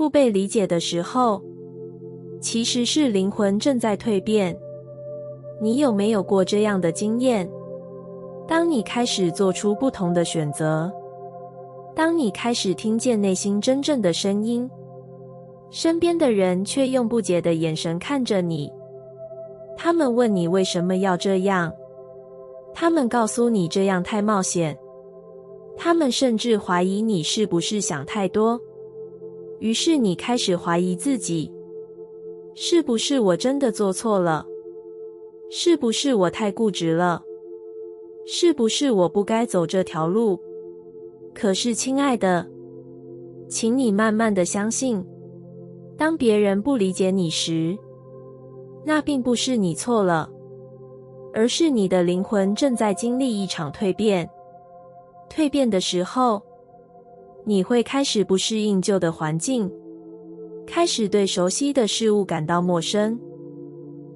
不被理解的时候，其实是灵魂正在蜕变。你有没有过这样的经验？当你开始做出不同的选择，当你开始听见内心真正的声音，身边的人却用不解的眼神看着你。他们问你为什么要这样，他们告诉你这样太冒险，他们甚至怀疑你是不是想太多。于是你开始怀疑自己，是不是我真的做错了？是不是我太固执了？是不是我不该走这条路？可是亲爱的，请你慢慢的相信，当别人不理解你时，那并不是你错了，而是你的灵魂正在经历一场蜕变。蜕变的时候，你会开始不适应旧的环境，开始对熟悉的事物感到陌生，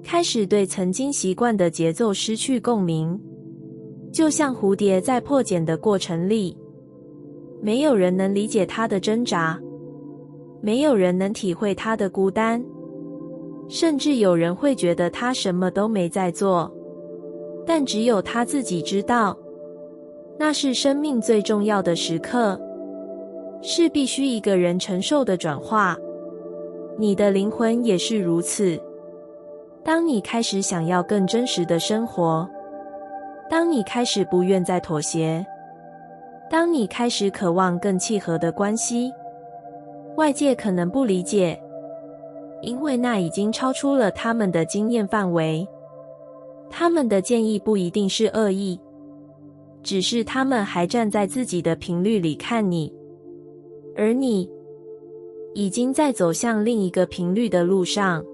开始对曾经习惯的节奏失去共鸣。就像蝴蝶在破茧的过程里，没有人能理解它的挣扎，没有人能体会它的孤单，甚至有人会觉得它什么都没在做。但只有它自己知道，那是生命最重要的时刻，是必须一个人承受的转化。你的灵魂也是如此。当你开始想要更真实的生活，当你开始不愿再妥协，当你开始渴望更契合的关系，外界可能不理解，因为那已经超出了他们的经验范围。他们的建议不一定是恶意，只是他们还站在自己的频率里看你，而你已经在走向另一个频率的路上。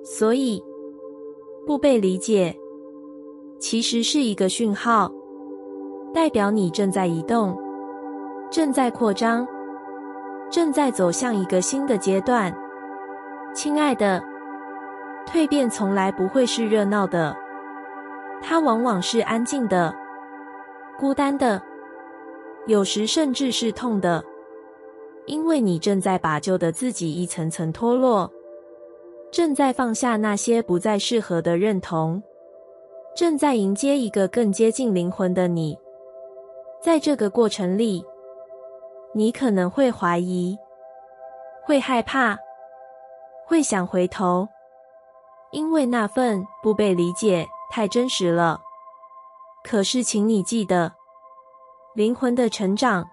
所以，不被理解其实是一个讯号，代表你正在移动，正在扩张，正在走向一个新的阶段。亲爱的，蜕变从来不会是热闹的，它往往是安静的，孤单的，有时甚至是痛的，因为你正在把旧的自己一层层脱落，正在放下那些不再适合的认同，正在迎接一个更接近灵魂的你。在这个过程里，你可能会怀疑，会害怕，会想回头，因为那份不被理解太真实了。可是请你记得，灵魂的成长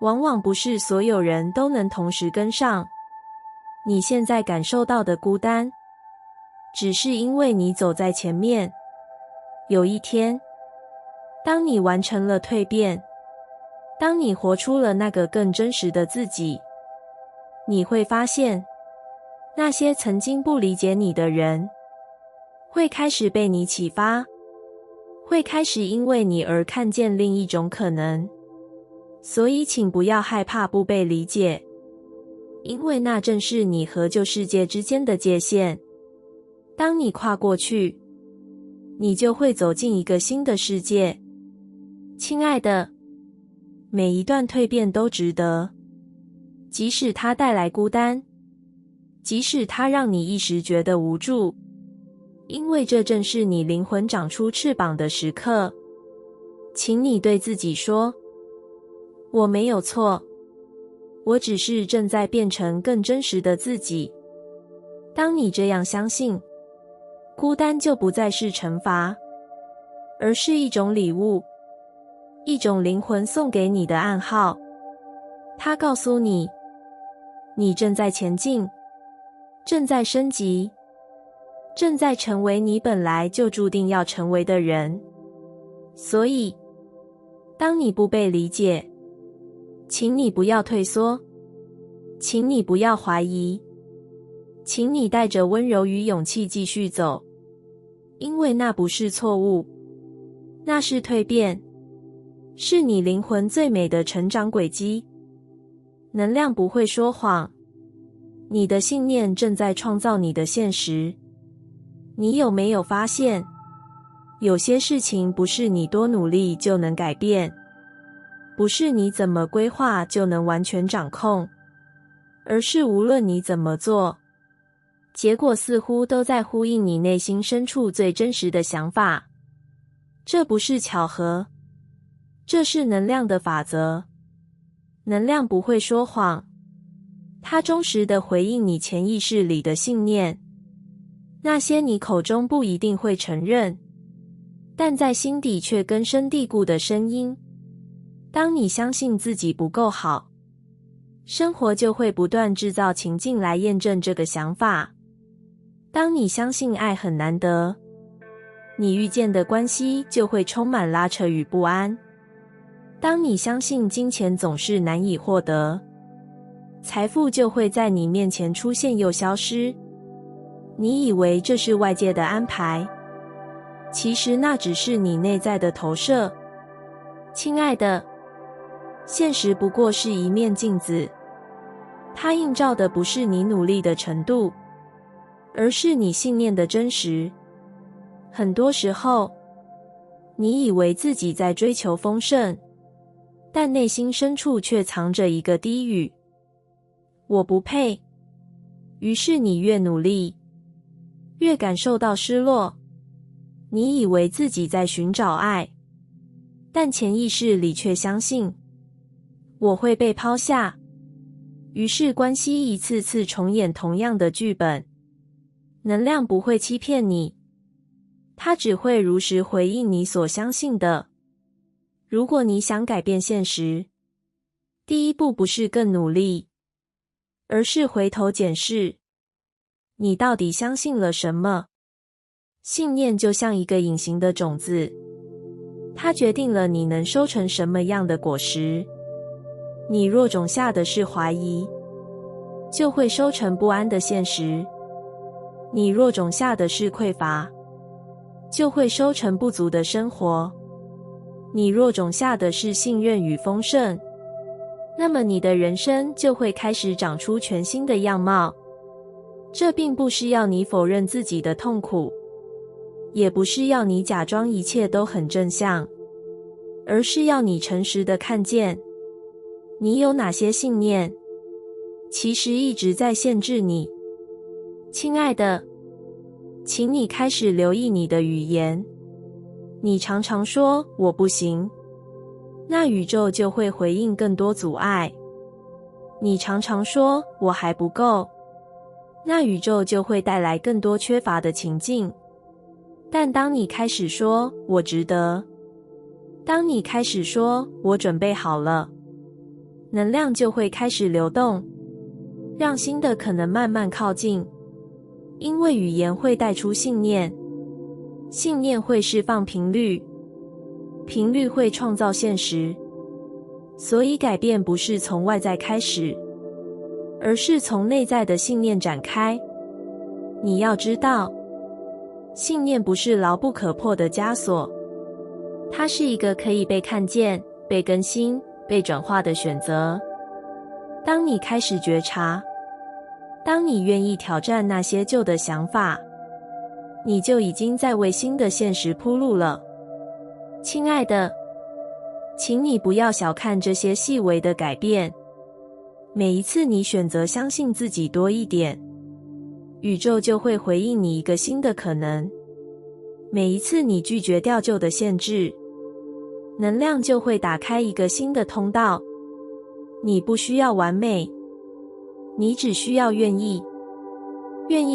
往往不是所有人都能同时跟上。你现在感受到的孤单，只是因为你走在前面。有一天，当你完成了蜕变，当你活出了那个更真实的自己，你会发现，那些曾经不理解你的人，会开始被你启发，会开始因为你而看见另一种可能。所以请不要害怕不被理解，因为那正是你和旧世界之间的界限。当你跨过去，你就会走进一个新的世界。亲爱的，每一段蜕变都值得，即使它带来孤单，即使它让你一时觉得无助，因为这正是你灵魂长出翅膀的时刻。请你对自己说，我没有错，我只是正在变成更真实的自己。当你这样相信，孤单就不再是惩罚，而是一种礼物，一种灵魂送给你的暗号。它告诉你，你正在前进，正在升级，正在成为你本来就注定要成为的人。所以，当你不被理解，请你不要退缩，请你不要怀疑，请你带着温柔与勇气继续走，因为那不是错误，那是蜕变，是你灵魂最美的成长轨迹。能量不会说谎，你的信念正在创造你的现实。你有没有发现，有些事情不是你多努力就能改变，不是你怎么规划就能完全掌控。而是无论你怎么做，结果似乎都在呼应你内心深处最真实的想法。这不是巧合，这是能量的法则。能量不会说谎，它忠实地回应你潜意识里的信念，那些你口中不一定会承认，但在心底却根深蒂固的声音。当你相信自己不够好，生活就会不断制造情境来验证这个想法。当你相信爱很难得，你遇见的关系就会充满拉扯与不安。当你相信金钱总是难以获得，财富就会在你面前出现又消失。你以为这是外界的安排，其实那只是你内在的投射。亲爱的，现实不过是一面镜子，它映照的不是你努力的程度，而是你信念的真实。很多时候，你以为自己在追求丰盛，但内心深处却藏着一个低语：我不配。于是你越努力，越感受到失落。你以为自己在寻找爱，但潜意识里却相信我会被抛下。于是关系一次次重演同样的剧本。能量不会欺骗你，它只会如实回应你所相信的。如果你想改变现实，第一步不是更努力，而是回头检视你到底相信了什么。信念就像一个隐形的种子，它决定了你能收成什么样的果实。你若种下的是怀疑，就会收成不安的现实；你若种下的是匮乏，就会收成不足的生活；你若种下的是信任与丰盛，那么你的人生就会开始长出全新的样貌。这并不是要你否认自己的痛苦，也不是要你假装一切都很正向，而是要你诚实地看见你有哪些信念其实一直在限制你。亲爱的，请你开始留意你的语言。你常常说我不行，那宇宙就会回应更多阻碍。你常常说我还不够，那宇宙就会带来更多缺乏的情境。但当你开始说我值得，当你开始说我准备好了，能量就会开始流动，让新的可能慢慢靠近。因为语言会带出信念，信念会释放频率，频率会创造现实。所以改变不是从外在开始，而是从内在的信念展开。你要知道，信念不是牢不可破的枷锁，它是一个可以被看见、被更新、被转化的选择。当你开始觉察，当你愿意挑战那些旧的想法，你就已经在为新的现实铺路了。亲爱的，请你不要小看这些细微的改变。每一次你选择相信自己多一点，宇宙就会回应你一个新的可能。每一次你拒绝掉旧的限制，能量就会打开一个新的通道。你不需要完美，你只需要愿意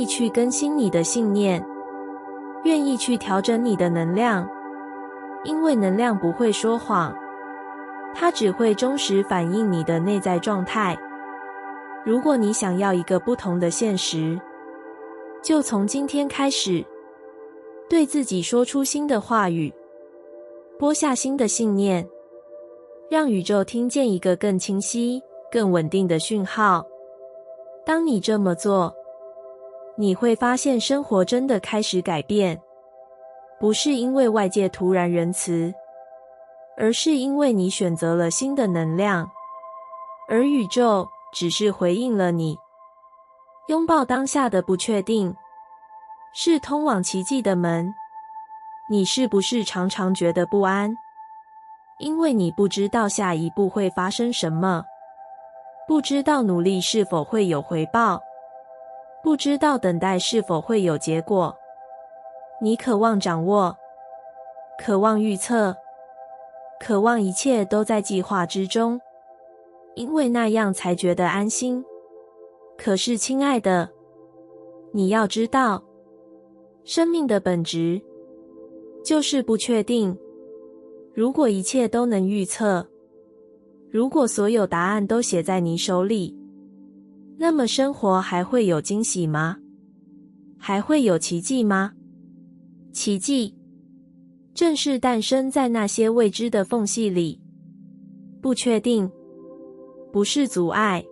去更新你的信念，愿意去调整你的能量。因为能量不会说谎，它只会忠实反映你的内在状态。如果你想要一个不同的现实，就从今天开始，对自己说出新的话语，播下新的信念，让宇宙听见一个更清晰、更稳定的讯号。当你这么做，你会发现生活真的开始改变，不是因为外界突然仁慈，而是因为你选择了新的能量，而宇宙只是回应了你。拥抱当下的不确定，是通往奇迹的门。你是不是常常觉得不安？因为你不知道下一步会发生什么。不知道努力是否会有回报，不知道等待是否会有结果。你渴望掌握，渴望预测，渴望一切都在计划之中，因为那样才觉得安心。可是，亲爱的，你要知道，生命的本质就是不确定。如果一切都能预测，如果所有答案都写在你手里，那么生活还会有惊喜吗？还会有奇迹吗？奇迹正是诞生在那些未知的缝隙里。不确定不是阻碍，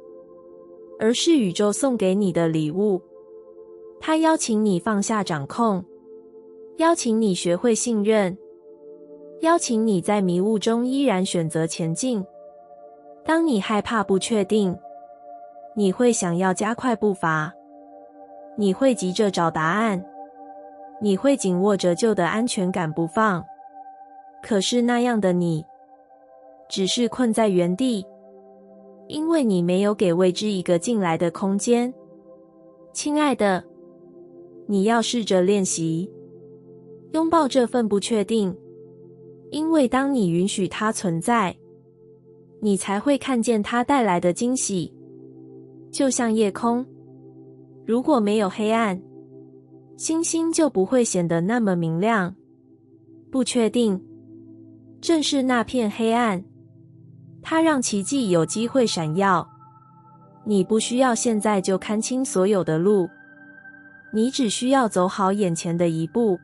而是宇宙送给你的礼物。它邀请你放下掌控，邀请你学会信任，邀请你在迷雾中依然选择前进。当你害怕不确定，你会想要加快步伐，你会急着找答案，你会紧握着旧的安全感不放。可是那样的你，只是困在原地，因为你没有给未知一个进来的空间。亲爱的，你要试着练习拥抱这份不确定，因为当你允许它存在，你才会看见它带来的惊喜。就像夜空，如果没有黑暗，星星就不会显得那么明亮。不确定正是那片黑暗，它让奇迹有机会闪耀。你不需要现在就看清所有的路，你只需要走好眼前的一步，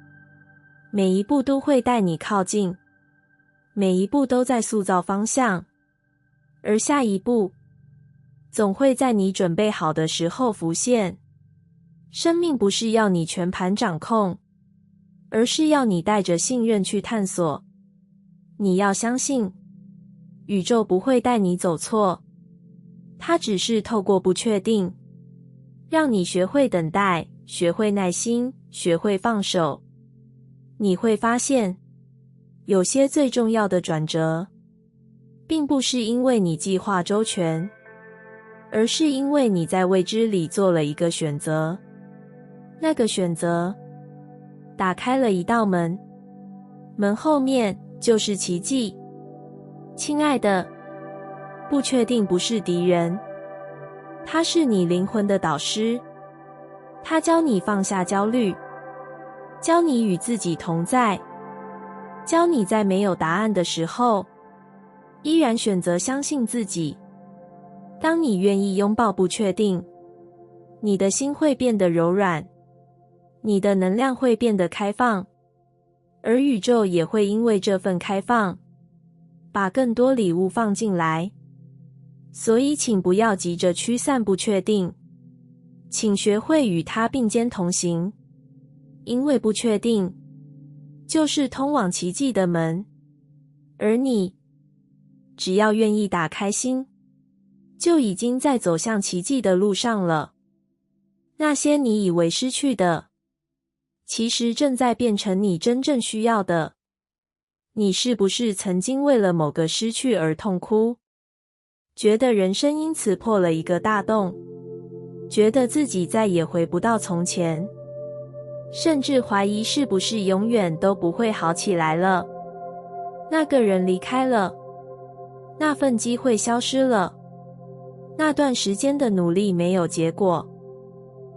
每一步都会带你靠近，每一步都在塑造方向，而下一步总会在你准备好的时候浮现。生命不是要你全盘掌控，而是要你带着信任去探索。你要相信，宇宙不会带你走错，它只是透过不确定，让你学会等待，学会耐心，学会放手。你会发现，有些最重要的转折，并不是因为你计划周全，而是因为你在未知里做了一个选择。那个选择打开了一道门，门后面就是奇迹。亲爱的，不确定不是敌人，它是你灵魂的导师。它教你放下焦虑，教你与自己同在，教你在没有答案的时候，依然选择相信自己。当你愿意拥抱不确定，你的心会变得柔软，你的能量会变得开放，而宇宙也会因为这份开放，把更多礼物放进来。所以请不要急着驱散不确定，请学会与它并肩同行，因为不确定就是通往奇迹的门，而你只要愿意打开心，就已经在走向奇迹的路上了。那些你以为失去的，其实正在变成你真正需要的。你是不是曾经为了某个失去而痛哭，觉得人生因此破了一个大洞，觉得自己再也回不到从前，甚至怀疑是不是永远都不会好起来了？那个人离开了，那份机会消失了，那段时间的努力没有结果，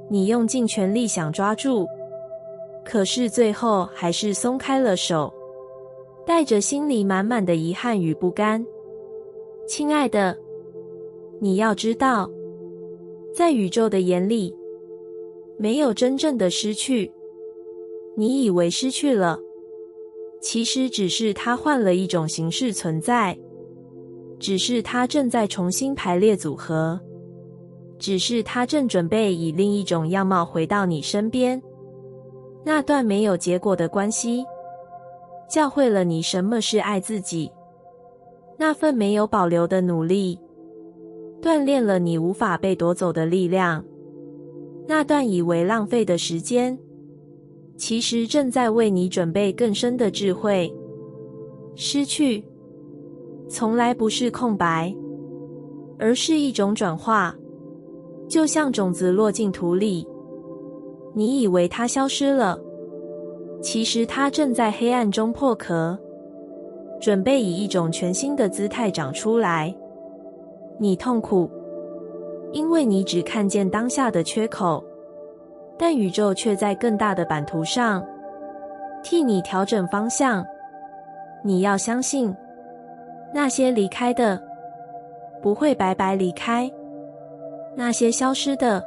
你用尽全力想抓住，可是最后还是松开了手，带着心里满满的遗憾与不甘。亲爱的，你要知道，在宇宙的眼里，没有真正的失去。你以为失去了，其实只是它换了一种形式存在，只是它正在重新排列组合，只是它正准备以另一种样貌回到你身边。那段没有结果的关系，教会了你什么是爱自己。那份没有保留的努力，锻炼了你无法被夺走的力量。那段以为浪费的时间，其实正在为你准备更深的智慧。失去从来不是空白，而是一种转化，就像种子落进土里，你以为它消失了，其实它正在黑暗中破壳，准备以一种全新的姿态长出来。你痛苦，因为你只看见当下的缺口，但宇宙却在更大的版图上替你调整方向。你要相信，那些离开的不会白白离开，那些消失的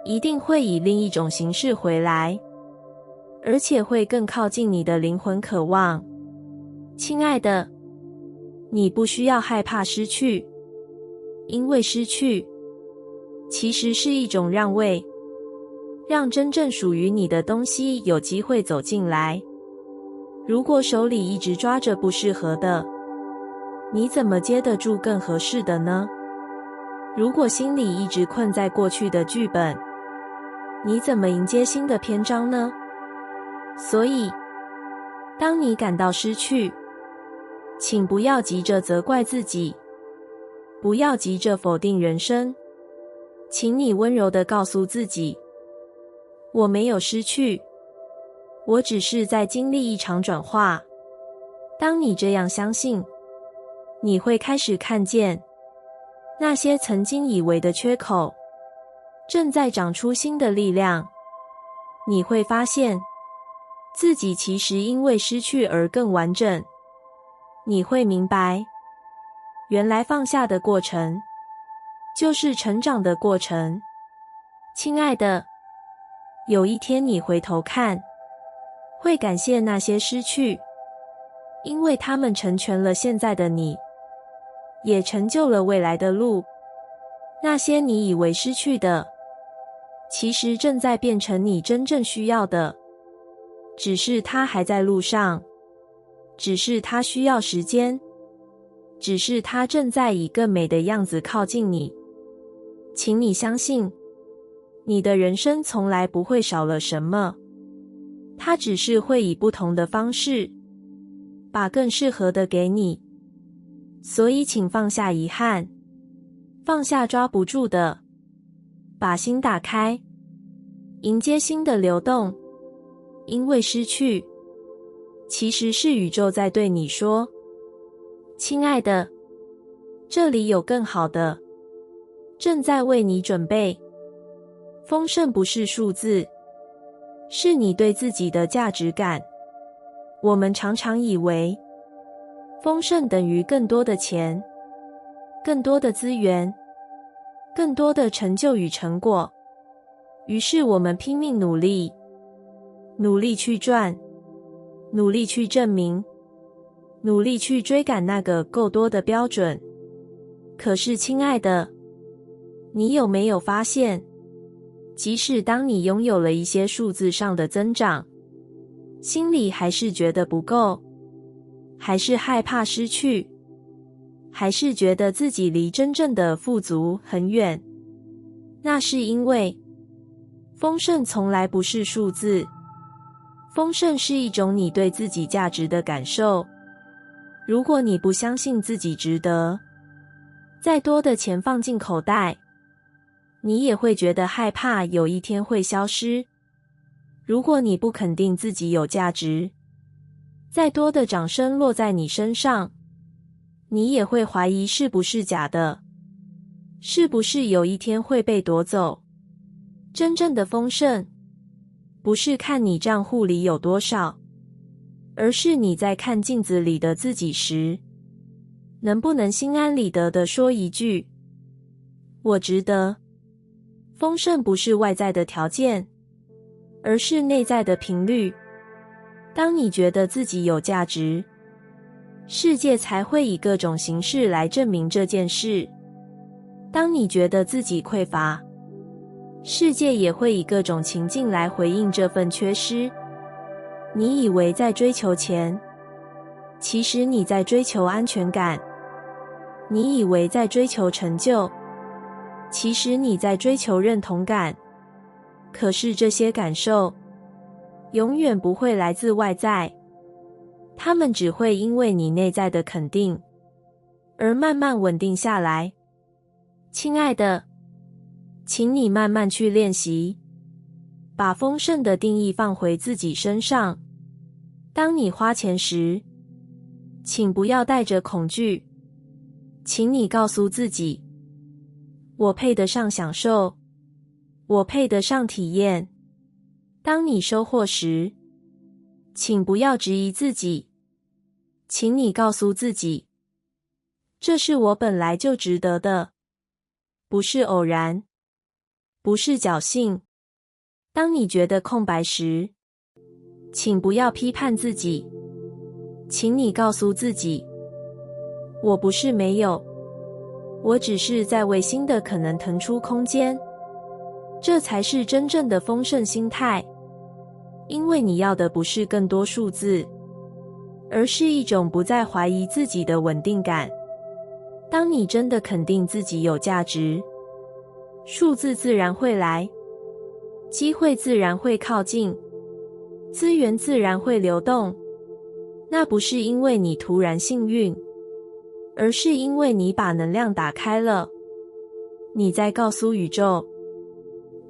一定会以另一种形式回来，而且会更靠近你的灵魂渴望。亲爱的，你不需要害怕失去，因为失去其实是一种让位，让真正属于你的东西有机会走进来。如果手里一直抓着不适合的，你怎么接得住更合适的呢？如果心里一直困在过去的剧本，你怎么迎接新的篇章呢？所以，当你感到失去，请不要急着责怪自己，不要急着否定人生，请你温柔地告诉自己，我没有失去，我只是在经历一场转化。当你这样相信，你会开始看见那些曾经以为的缺口正在长出新的力量。你会发现自己其实因为失去而更完整。你会明白，原来放下的过程就是成长的过程。亲爱的，有一天你回头看，会感谢那些失去，因为它们成全了现在的你，也成就了未来的路。那些你以为失去的，其实正在变成你真正需要的，只是它还在路上，只是它需要时间，只是它正在以更美的样子靠近你。请你相信，你的人生从来不会少了什么，它只是会以不同的方式把更适合的给你。所以请放下遗憾，放下抓不住的，把心打开，迎接新的流动。因为失去其实是宇宙在对你说，亲爱的，这里有更好的，正在为你准备。丰盛不是数字，是你对自己的价值感。我们常常以为丰盛等于更多的钱，更多的资源，更多的成就与成果，于是我们拼命努力，努力去赚，努力去证明，努力去追赶那个够多的标准。可是亲爱的，你有没有发现，即使当你拥有了一些数字上的增长，心里还是觉得不够，还是害怕失去，还是觉得自己离真正的富足很远。那是因为丰盛从来不是数字，丰盛是一种你对自己价值的感受。如果你不相信自己值得，再多的钱放进口袋，你也会觉得害怕有一天会消失。如果你不肯定自己有价值，再多的掌声落在你身上，你也会怀疑是不是假的，是不是有一天会被夺走。真正的丰盛不是看你账户里有多少，而是你在看镜子里的自己时，能不能心安理得地说一句，我值得。丰盛不是外在的条件，而是内在的频率。当你觉得自己有价值，世界才会以各种形式来证明这件事。当你觉得自己匮乏，世界也会以各种情境来回应这份缺失。你以为在追求钱，其实你在追求安全感。你以为在追求成就，其实你在追求认同感。可是这些感受永远不会来自外在，它们只会因为你内在的肯定而慢慢稳定下来。亲爱的，请你慢慢去练习，把丰盛的定义放回自己身上。当你花钱时，请不要带着恐惧，请你告诉自己，我配得上享受，我配得上体验。当你收获时，请不要质疑自己，请你告诉自己，这是我本来就值得的，不是偶然，不是侥幸。当你觉得空白时，请不要批判自己，请你告诉自己，我不是没有，我只是在为新的可能腾出空间。这才是真正的丰盛心态，因为你要的不是更多数字，而是一种不再怀疑自己的稳定感。当你真的肯定自己有价值，数字自然会来，机会自然会靠近，资源自然会流动。那不是因为你突然幸运，而是因为你把能量打开了。你在告诉宇宙，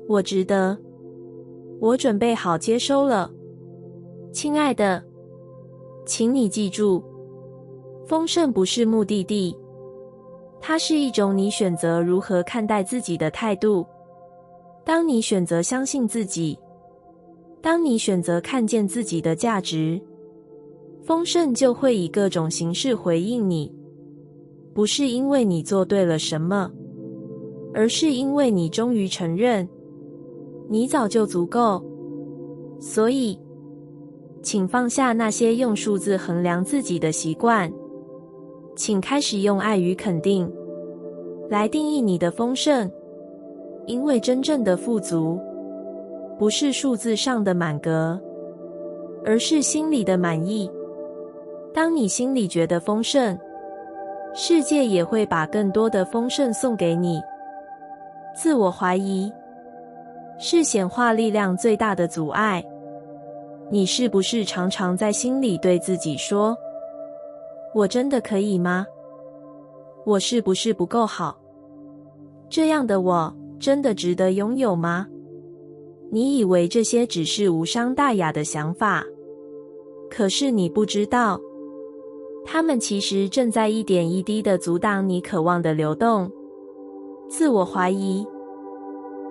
我值得，我准备好接收了。亲爱的，请你记住，丰盛不是目的地，它是一种你选择如何看待自己的态度。当你选择相信自己，当你选择看见自己的价值，丰盛就会以各种形式回应你。不是因为你做对了什么，而是因为你终于承认，你早就足够。所以，请放下那些用数字衡量自己的习惯，请开始用爱与肯定来定义你的丰盛。因为真正的富足，不是数字上的满格，而是心里的满意。当你心里觉得丰盛，世界也会把更多的丰盛送给你。自我怀疑是显化力量最大的阻碍。你是不是常常在心里对自己说，我真的可以吗？我是不是不够好？这样的我真的值得拥有吗？你以为这些只是无伤大雅的想法，可是你不知道，它们其实正在一点一滴地阻挡你渴望的流动。自我怀疑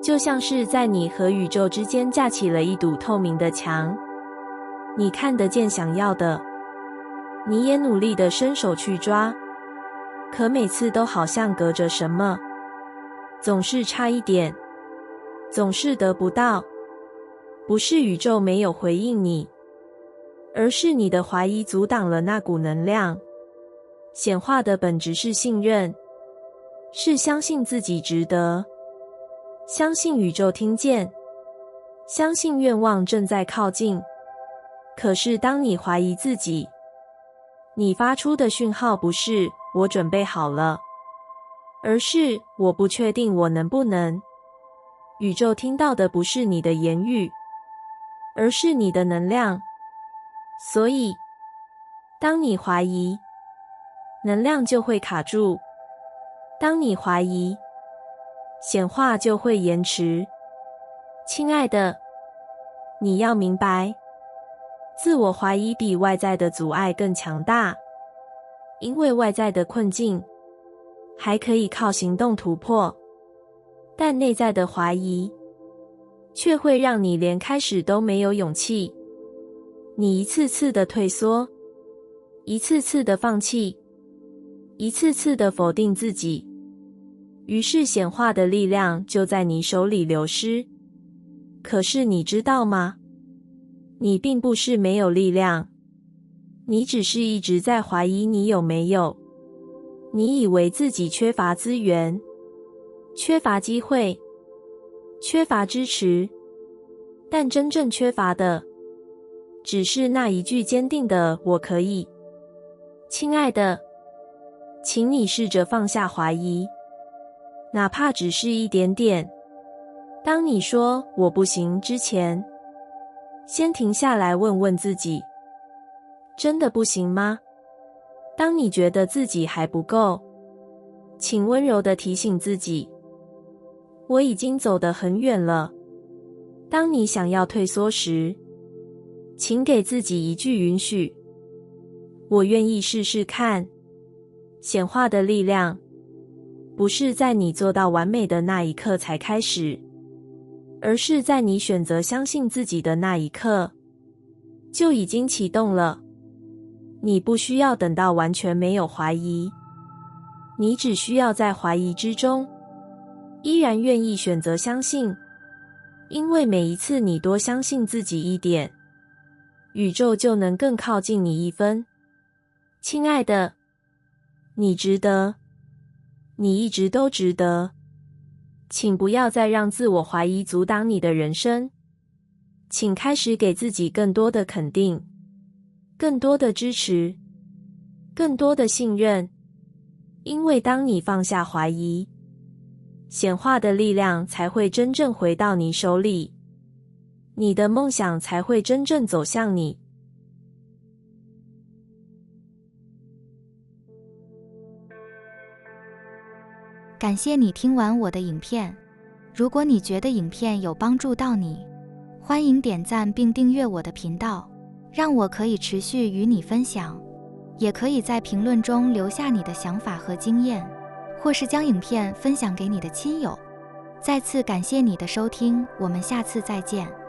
就像是在你和宇宙之间架起了一堵透明的墙，你看得见想要的，你也努力地伸手去抓，可每次都好像隔着什么，总是差一点，总是得不到。不是宇宙没有回应你，而是你的怀疑阻挡了那股能量。显化的本质是信任，是相信自己值得，相信宇宙听见，相信愿望正在靠近。可是当你怀疑自己，你发出的讯号不是我准备好了，而是我不确定我能不能。宇宙听到的不是你的言语，而是你的能量。所以当你怀疑，能量就会卡住；当你怀疑，显化就会延迟。亲爱的，你要明白，自我怀疑比外在的阻碍更强大，因为外在的困境还可以靠行动突破，但内在的怀疑却会让你连开始都没有勇气。你一次次的退缩，一次次的放弃，一次次的否定自己，于是显化的力量就在你手里流失。可是你知道吗？你并不是没有力量，你只是一直在怀疑你有没有。你以为自己缺乏资源，缺乏机会，缺乏支持，但真正缺乏的只是那一句坚定的我可以。亲爱的，请你试着放下怀疑，哪怕只是一点点。当你说我不行之前，先停下来问问自己，真的不行吗？当你觉得自己还不够，请温柔地提醒自己，我已经走得很远了。当你想要退缩时，请给自己一句允许，我愿意试试看。显化的力量不是在你做到完美的那一刻才开始，而是在你选择相信自己的那一刻就已经启动了。你不需要等到完全没有怀疑，你只需要在怀疑之中依然愿意选择相信，因为每一次你多相信自己一点，宇宙就能更靠近你一分。亲爱的，你值得，你一直都值得。请不要再让自我怀疑阻挡你的人生，请开始给自己更多的肯定，更多的支持，更多的信任，因为当你放下怀疑，显化的力量才会真正回到你手里，你的梦想才会真正走向你。感谢你听完我的影片，如果你觉得影片有帮助到你，欢迎点赞并订阅我的频道，让我可以持续与你分享。也可以在评论中留下你的想法和经验，或是将影片分享给你的亲友。再次感谢你的收听，我们下次再见。